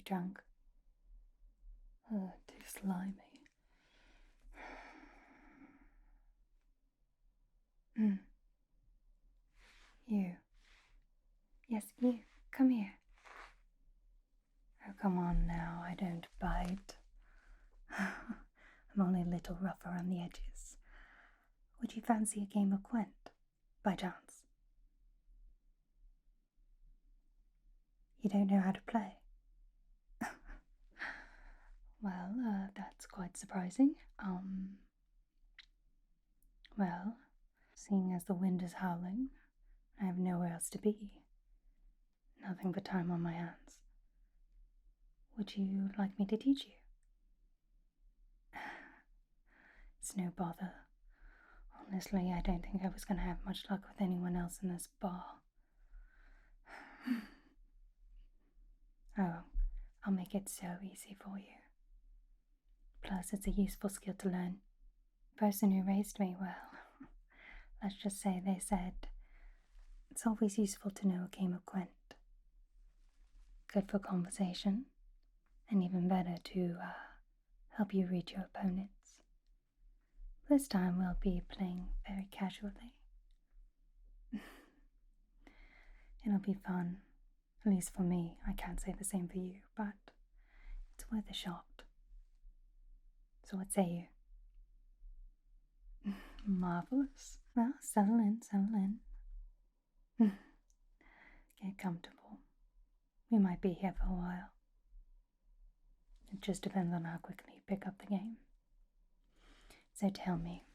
drunk? Oh, too slimy. You. Yes, you. Come here. Oh, come on now, I don't bite. I'm only a little rough around the edges. Would you fancy a game of Gwent, by chance? You don't know how to play? Well, that's quite surprising. Well, seeing as the wind is howling, I have nowhere else to be. Nothing but time on my hands. Would you like me to teach you? It's no bother. Honestly, I don't think I was going to have much luck with anyone else in this bar. Oh, I'll make it so easy for you. Plus, it's a useful skill to learn. The person who raised me, well, let's just say they said it's always useful to know a game of Gwent. Good for conversation, and even better to help you read your opponents. This time we'll be playing very casually. It'll be fun, at least for me. I can't say the same for you, but it's worth a shot. So what say you? Marvelous. Well, settle in. Get comfortable. We might be here for a while. It just depends on how quickly you pick up the game. So tell me,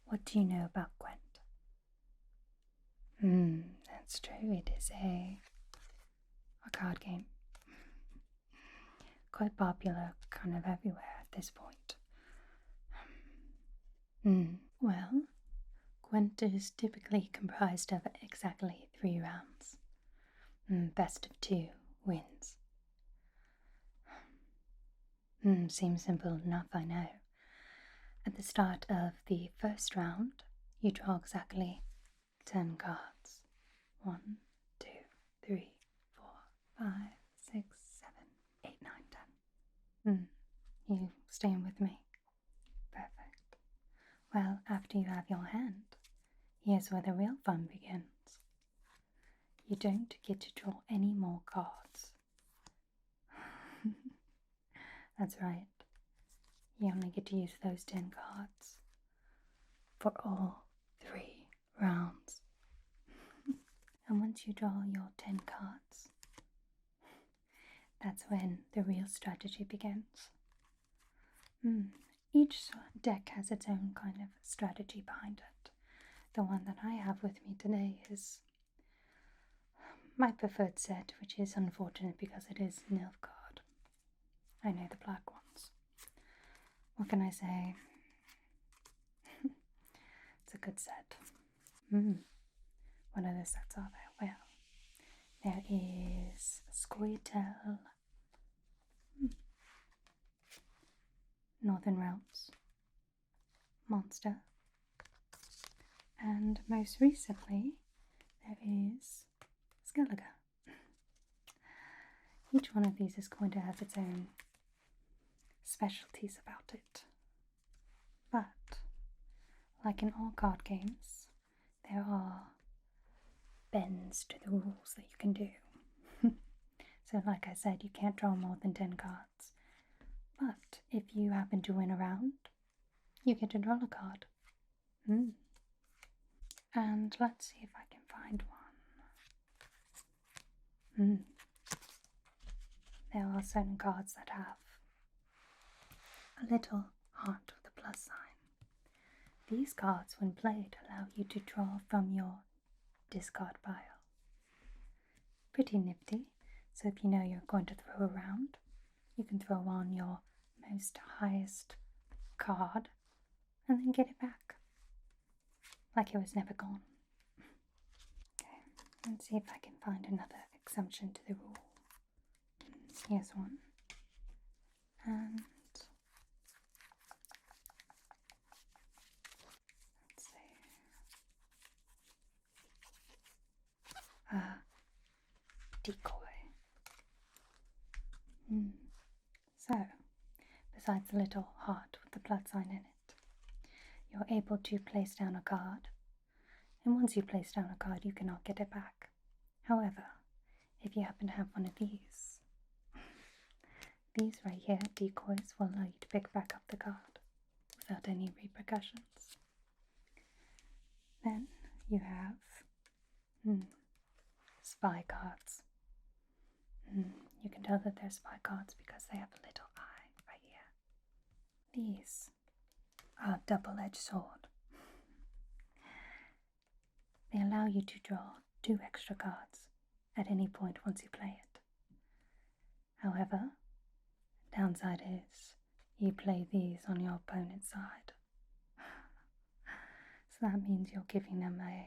what do you know about Gwent? That's true. It is a card game. Quite popular kind of everywhere at this point. Well, Gwent is typically comprised of exactly 3 rounds. Best of 2 wins. Seems simple enough, I know. At the start of the first round, you draw exactly 10 cards. 1, 2, 3, 4, 5, 6, 7, 8, 9, 10. You staying with me? Perfect. Well, after you have your hand, here's where the real fun begins. You don't get to draw any more cards. That's right. You only get to use those 10 cards for all 3 rounds. And once you draw your 10 cards, that's when the real strategy begins. Each deck has its own kind of strategy behind it. The one that I have with me today is my preferred set, which is unfortunate because it is Nilfgaard. I know the black ones. What can I say? It's a good set. What other sets are there? Well, there is Scoia'tael, Northern Realms, Monster, and most recently there is Skellige. Each one of these is going to have its own specialties about it. But, like in all card games, there are bends to the rules that you can do. So like I said, you can't draw more than 10 cards. But if you happen to win a round, you get to draw a card. And let's see if I can find one. There are certain cards that have a little heart with a plus sign. These cards, when played, allow you to draw from your discard pile. Pretty nifty. So if you know you're going to throw a round, you can throw on your most highest card and then get it back. Like it was never gone. Okay, let's see if I can find another exemption to the rule. Here's one. And let's see. Decoy. So, besides the little heart with the blood sign in it, you're able to place down a card, and once you place down a card, you cannot get it back. However, if you happen to have one of these right here, decoys, will allow you to pick back up the card without any repercussions. Then you have spy cards. You can tell that they're spy cards because they have a little eye right here. These are a double-edged sword. They allow you to draw 2 extra cards at any point once you play it. However, downside is you play these on your opponent's side. So that means you're giving them an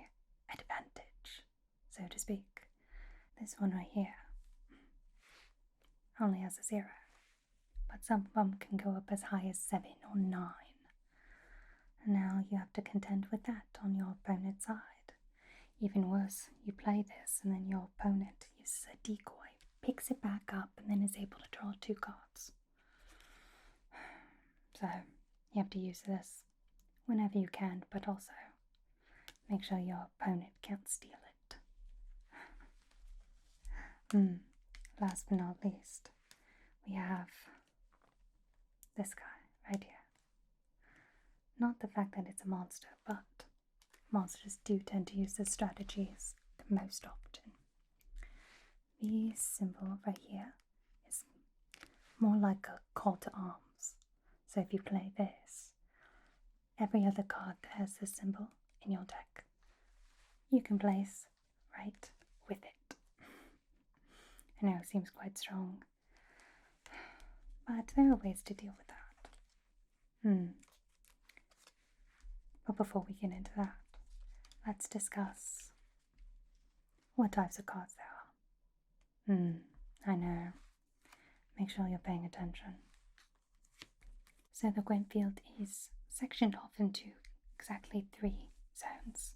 advantage, so to speak. This one right here only has a 0, but some of them can go up as high as 7 or 9. And now you have to contend with that on your opponent's side. Even worse, you play this and then your opponent uses a decoy, picks it back up, and then is able to draw 2 cards. So you have to use this whenever you can, but also make sure your opponent can't steal it. Last but not least, we have this guy right here. Not the fact that it's a monster, but monsters do tend to use this strategies the most often. The symbol right here is more like a call to arms. So if you play this, every other card that has this symbol in your deck, you can place right with it. I know it seems quite strong, but there are ways to deal with that. But before we get into that, let's discuss what types of cards there are. I know. Make sure you're paying attention. So the Gwent field is sectioned off into exactly 3 zones.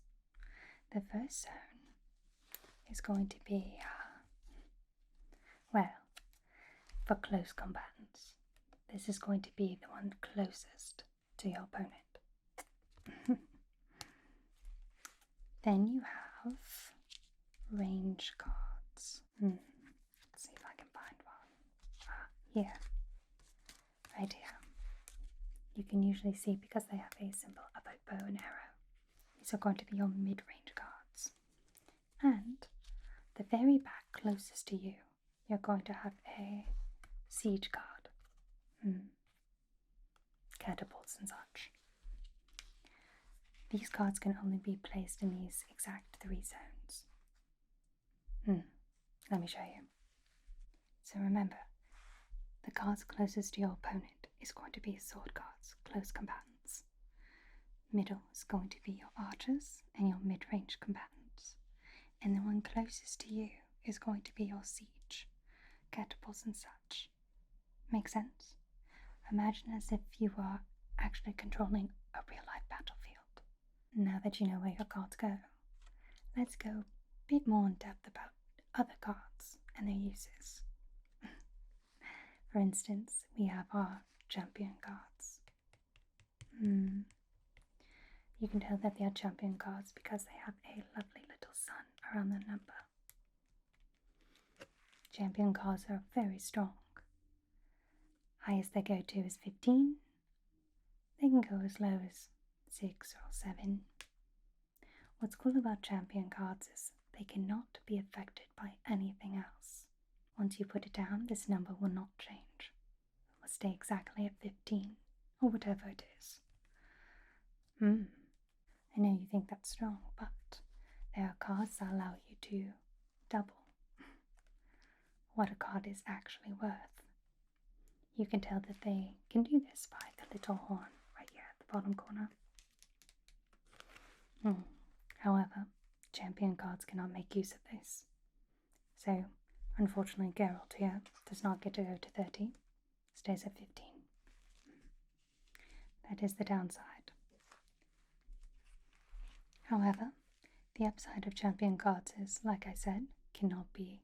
The first zone is going to be, for close combatants. This is going to be the one closest to your opponent. Then you have range cards. Let's see if I can find one. Here. Right here. You can usually see because they have a symbol of a bow and arrow. These are going to be your mid-range cards. And the very back closest to you, you're going to have a siege card. Catapults and such. These cards can only be placed in these exact 3 zones. Let me show you. So remember, the cards closest to your opponent is going to be sword cards, close combatants. Middle is going to be your archers and your mid-range combatants. And the one closest to you is going to be your siege, catapults and such. Make sense? Imagine as if you were actually controlling a real-life battlefield. Now that you know where your cards go, let's go a bit more in depth about other cards and their uses. For instance, we have our champion cards. You can tell that they are champion cards because they have a lovely little sun around the number. Champion cards are very strong. Highest they go to is 15. They can go as low as 6 or 7. What's cool about champion cards is they cannot be affected by anything else. Once you put it down, this number will not change. It will stay exactly at 15, or whatever it is. I know you think that's strong, but there are cards that allow you to double what a card is actually worth. You can tell that they can do this by the little horn right here at the bottom corner. However, champion cards cannot make use of this. So, unfortunately, Geralt here does not get to go to 30, stays at 15. That is the downside. However, the upside of champion cards is, like I said, cannot be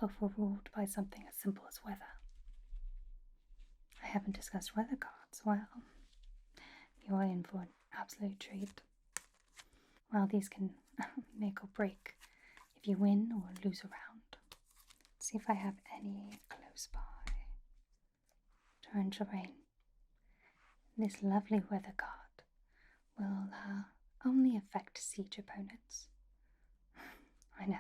overruled by something as simple as weather. haven't discussed weather cards. Well, you're in for an absolute treat. Well, these can make or break if you win or lose a round. Let's see if I have any close by. Torrential rain. This lovely weather card will only affect siege opponents. I know.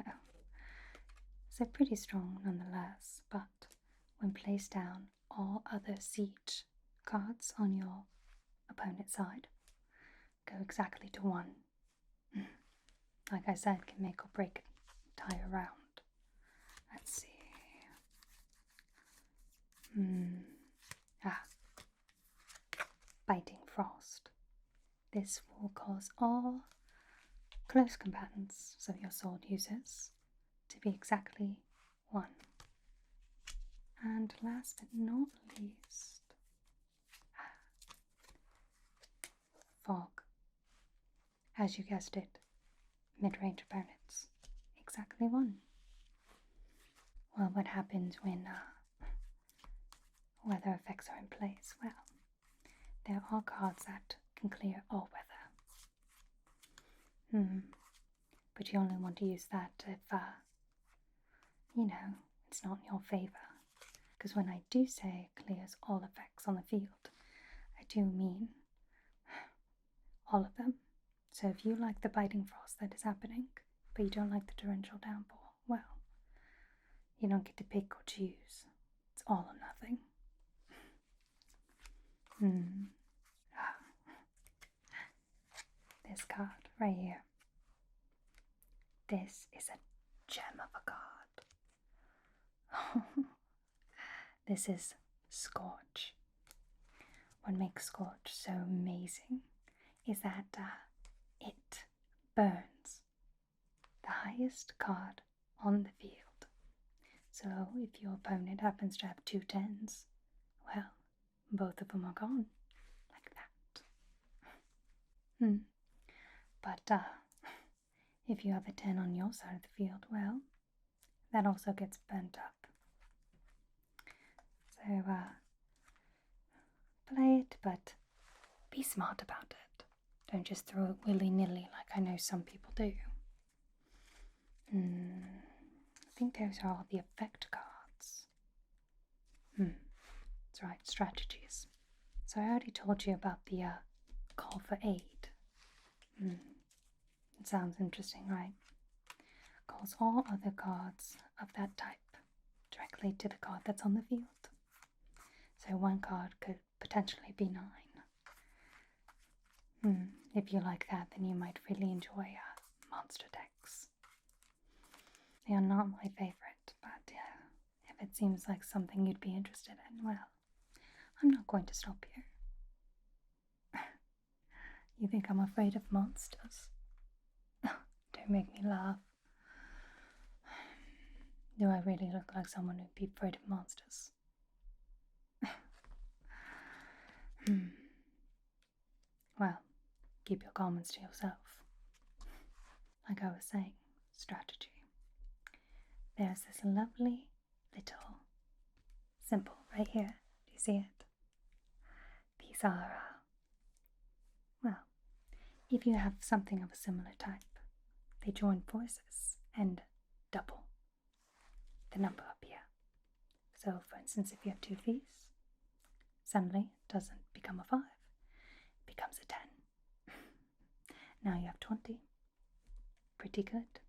So pretty strong nonetheless, but when placed down, all other siege cards on your opponent's side go exactly to 1. Like I said, can make or break an entire round. Let's see. Biting Frost. This will cause all close combatants, so your sword users, to be exactly 1. And last but not least, Fog. As you guessed it, mid-range opponents, exactly 1. Well, what happens when weather effects are in place? Well, there are cards that can clear all weather. But you only want to use that if, it's not in your favour. Because when I do say it clears all effects on the field, I do mean all of them. So if you like the biting frost that is happening, but you don't like the torrential downpour, well, you don't get to pick or choose. It's all or nothing. This card right here. This is a gem of a card. This is Scorch. What makes Scorch so amazing is that it burns the highest card on the field. So if your opponent happens to have 2 10s, well, both of them are gone, like that. But if you have a 10 on your side of the field, well, that also gets burnt up. So play it, but be smart about it. Don't just throw it willy-nilly like I know some people do. I think those are all the effect cards. That's right, strategies. So I already told you about the call for aid. It sounds interesting, right? Calls all other cards of that type directly to the card that's on the field. So 1 card could potentially be 9. If you like that, then you might really enjoy monster decks. They are not my favorite, but if it seems like something you'd be interested in, well, I'm not going to stop you. You think I'm afraid of monsters? Don't make me laugh. Do I really look like someone who'd be afraid of monsters? Well, keep your comments to yourself. Like I was saying, strategy. There's this lovely little symbol right here. Do you see it? These are, well, if you have something of a similar type, they join forces and double the number up here. So, for instance, if you have 2 thieves, suddenly it doesn't become a 5, it becomes a 10. Now you have 20. Pretty good.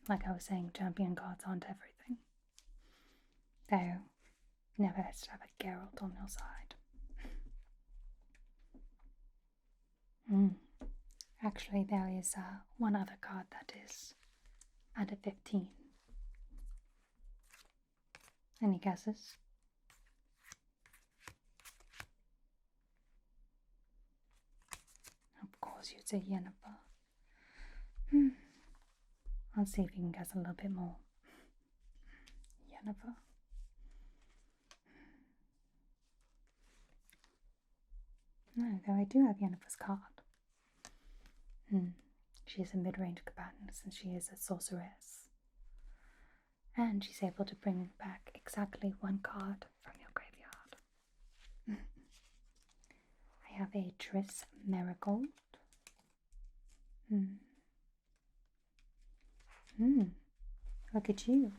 Like I was saying, champion cards aren't everything. Though, never has to have a Geralt on your side. Actually, there is one other card that is at a 15. Any guesses? Of course, you'd say Yennefer. Let's see if you can guess a little bit more. Yennefer. No, though I do have Yennefer's card. She is a mid-range combatant since she is a sorceress. And she's able to bring back exactly 1 card from your graveyard. have a Triss Marigold. Look at you.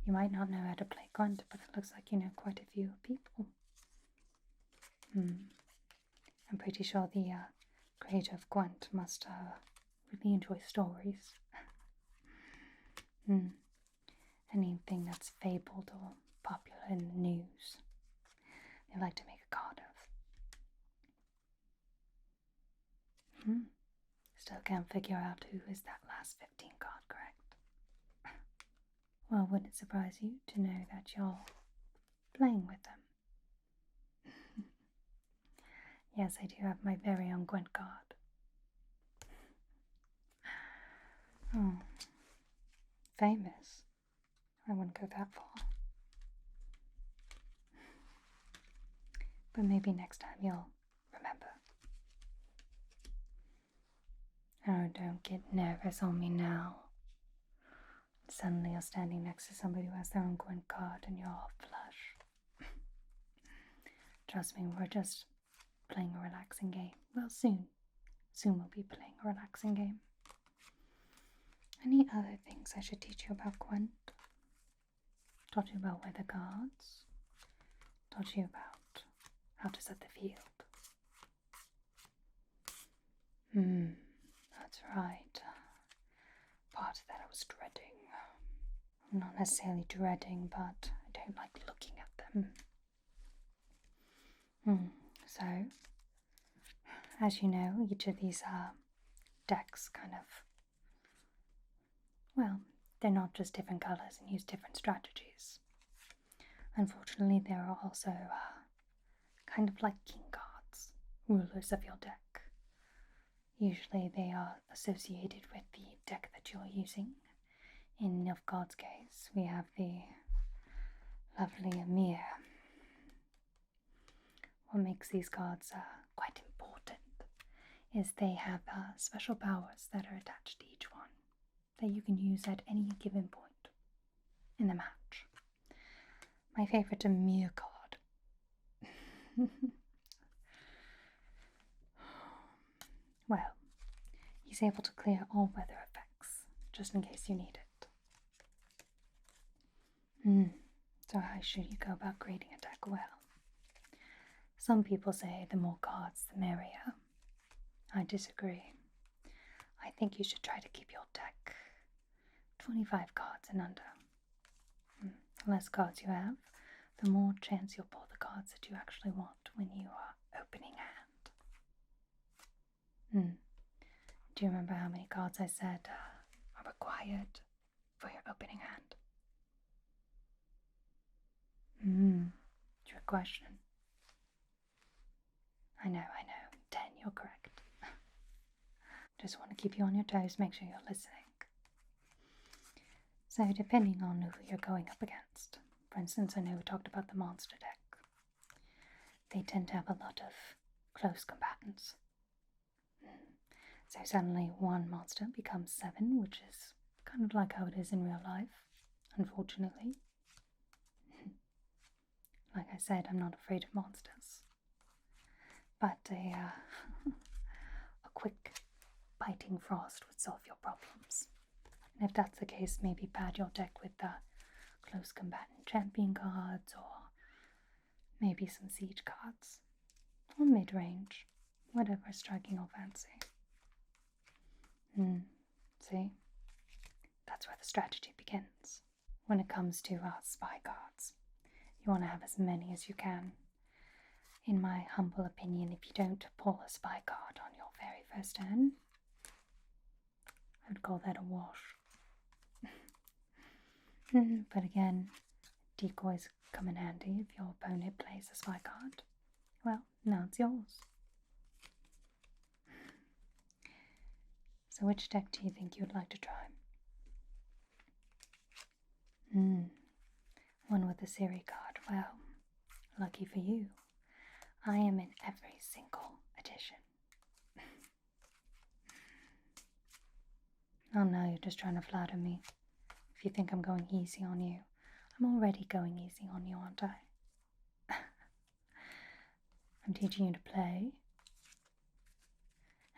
You might not know how to play Gwent, but it looks like you know quite a few people. I'm pretty sure the creator of Gwent must really enjoy stories. Anything that's fabled or popular in the news, they like to make a card of. Still can't figure out who is that last 15 card, correct? Well, wouldn't it surprise you to know that you're playing with them? Yes, I do have my very own Gwent card. Oh, famous. I wouldn't go that far. But maybe next time you'll remember. Oh, don't get nervous on me now. Suddenly you're standing next to somebody who has their own Gwent card and you're all flush. Trust me, we're just playing a relaxing game. Well, soon. Soon we'll be playing a relaxing game. Any other things I should teach you about Gwent? Taught you about weather cards. Taught you about how to set the field. That's right. Part that I was dreading. Not necessarily dreading, but I don't like looking at them. So, as you know, each of these decks kind of, well, they're not just different colours and use different strategies. Unfortunately, there are also kind of like king cards, rulers of your deck. Usually they are associated with the deck that you're using. In Nilfgaard's case, we have the lovely Amir. What makes these cards quite important is they have special powers that are attached to each one that you can use at any given point in the match. My favourite Amir card. Well, he's able to clear all weather effects, just in case you need it. So how should you go about creating a deck? Well, some people say the more cards the merrier. I disagree. I think you should try to keep your deck 25 cards and under. The less cards you have, the more chance you'll pull the cards that you actually want when you are opening hand. Do you remember how many cards I said are required for your opening hand? Trick question. I know. 10, you're correct. Just want to keep you on your toes, make sure you're listening. So depending on who you're going up against, for instance, I know we talked about the monster deck. They tend to have a lot of close combatants. So suddenly one monster becomes 7, which is kind of like how it is in real life, unfortunately. Like I said, I'm not afraid of monsters. But a quick biting frost would solve your problems. And if that's the case, maybe pad your deck with the close combatant champion cards, or maybe some siege cards, or mid-range, whatever is striking your fancy. See? That's where the strategy begins. When it comes to spy cards, you want to have as many as you can. In my humble opinion, if you don't pull a spy card on your very first turn, I would call that a wash. But again, decoys come in handy if your opponent plays a spy card. Well, now it's yours. So which deck do you think you'd like to try? One with a Ciri card. Well, lucky for you, I am in every single edition. Oh no, you're just trying to flatter me. If you think I'm going easy on you, I'm already going easy on you, aren't I? I'm teaching you to play,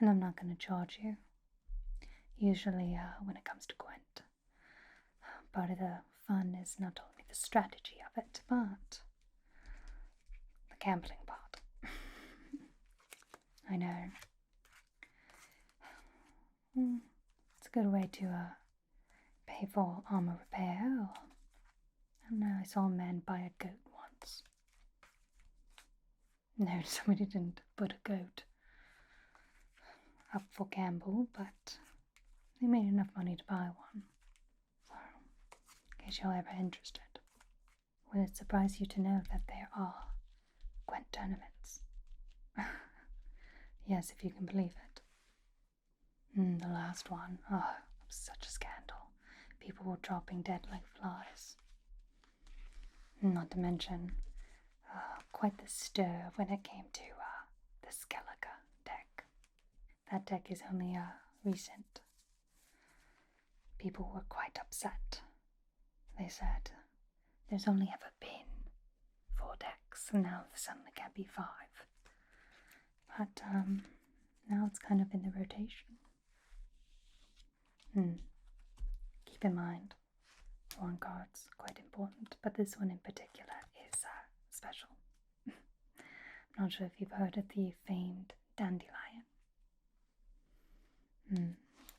and I'm not going to charge you. Usually, when it comes to Gwent, part of the fun is not only the strategy of it, but the gambling part. I know. It's a good way to pay for armor repair. Or, I don't know, I saw a man buy a goat once. No, somebody didn't put a goat up for gamble, but they made enough money to buy one. So, in case you're ever interested, will it surprise you to know that there are Gwent tournaments? Yes, if you can believe it. The last one, it was such a scandal. People were dropping dead like flies. Not to mention, quite the stir when it came to the Skellige deck. That deck is only recent. People were quite upset. They said, there's only ever been 4 decks, and now there suddenly can be 5. But now it's kind of in the rotation. Keep in mind, drawing cards quite important, but this one in particular is special. I'm not sure if you've heard of the famed Dandelion.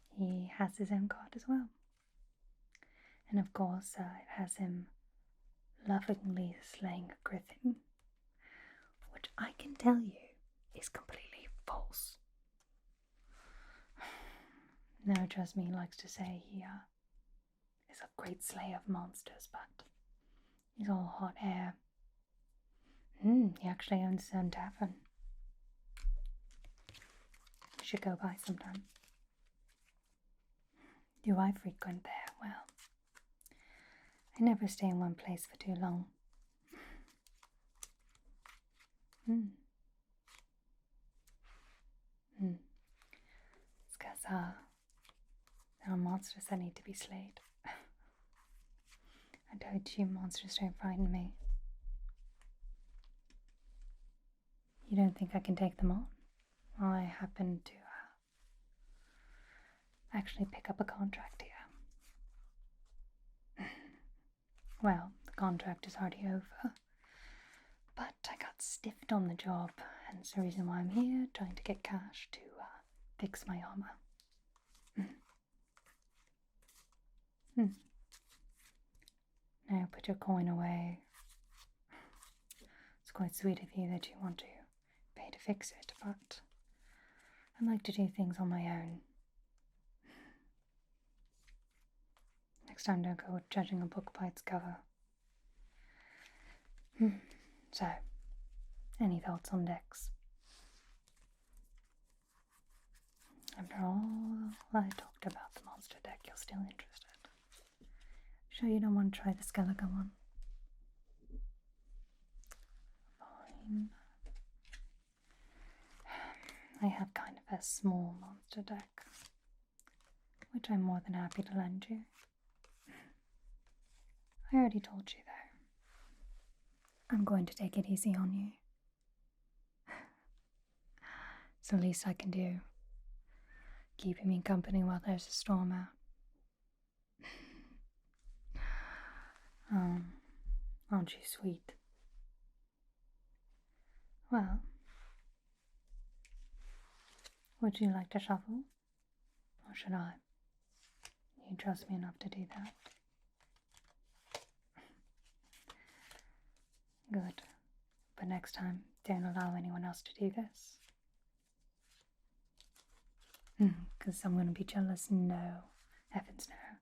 He has his own card as well. And of course, it has him lovingly slaying a griffin, which I can tell you is completely false. No, trust me, he likes to say he is a great slayer of monsters, but he's all hot air. He actually owns his own tavern. You should go by sometime. Do I frequent there? Well, I never stay in one place for too long. It's because there are monsters that need to be slayed. I told you monsters don't frighten me. You don't think I can take them on? Well, I happen to actually pick up a contract here. Well, the contract is already over, but I got stiffed on the job, and it's the reason why I'm here, trying to get cash to fix my armor. Now put your coin away. It's quite sweet of you that you want to pay to fix it, but I like to do things on my own. Next time, don't go judging a book by its cover. So, any thoughts on decks? After all I talked about the monster deck, you're still interested. Sure you don't want to try the Skellige one? Fine. I have kind of a small monster deck, which I'm more than happy to lend you. I already told you though, I'm going to take it easy on you. It's the least I can do, keeping me company while there's a storm out. Aren't you sweet? Well, would you like to shuffle? Or should I? You trust me enough to do that? Good. But next time, don't allow anyone else to do this. Because I'm going to be jealous? No. Heavens no.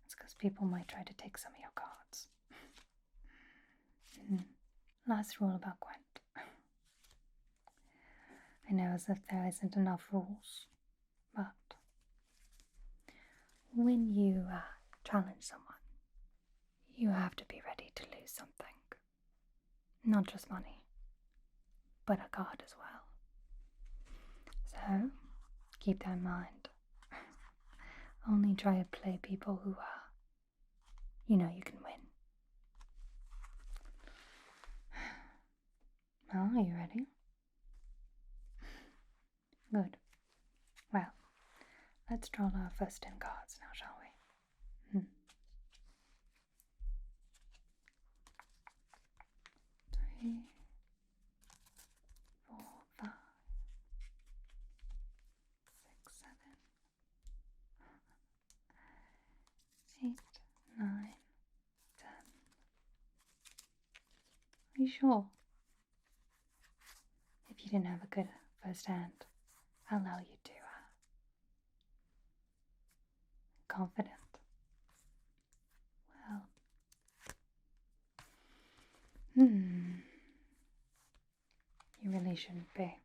It's because people might try to take some of your cards. Last rule about Gwent. I know as if there isn't enough rules, but when you challenge someone, you have to be ready to lose something. Not just money, but a card as well. So, keep that in mind. Only try to play people who you know you can win. Well, are you ready? Good. Let's draw our first 10 cards now, shall we? 3, 4, 5, 6, 7, 8, 9, 10. Are you sure? If you didn't have a good first hand, I'll allow you to. Confident. Well. You really shouldn't be.